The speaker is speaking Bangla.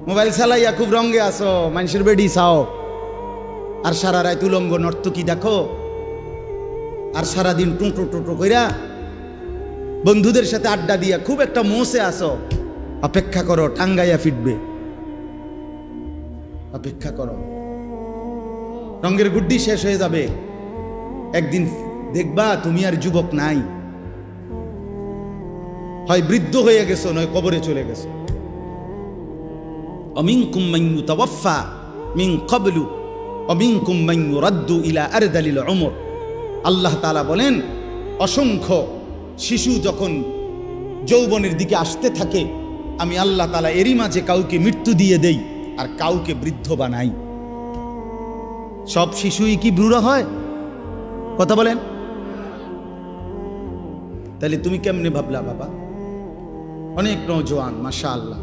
মোবাইল চালাইয়া খুব রঙে আসো, মানুষের বেডি চাও, আর সারা রাত উলঙ্গ নর্তকী দেখো, আর সারাদিন টুঁটো টুটো কইরা বন্ধুদের সাথে আড্ডা দিয়া খুব একটা মোসে আসো। অপেক্ষা করো, টাঙ্গাইয়া ফিটবে। অপেক্ষা করো, রঙের গুড্ডি শেষ হয়ে যাবে। একদিন দেখবা তুমি আর যুবক নাই, হয় বৃদ্ধ হয়ে গেছো, নয় কবরে চলে গেছো। অমিনকুম মান ইউতাওয়াফা মিন ক্বাবলু অমিনকুম মান ইউরাদ্দু ইলা আরদালিল উমর। আল্লাহ তাআলা বলেন, অসংখ্য শিশু যখন যৌবনের দিকে আসতে থাকে, আমি আল্লাহ তাআলা এরই মাঝে কাউকে মৃত্যু দিয়ে দেই আর কাউকে বৃদ্ধ বানাই। সব শিশুই কি বুড়ো হয়? কথা বলেন। তাহলে তুমি কেমনে ভাবলা বাবা? অনেক নওজোয়ান মাশাআল্লাহ,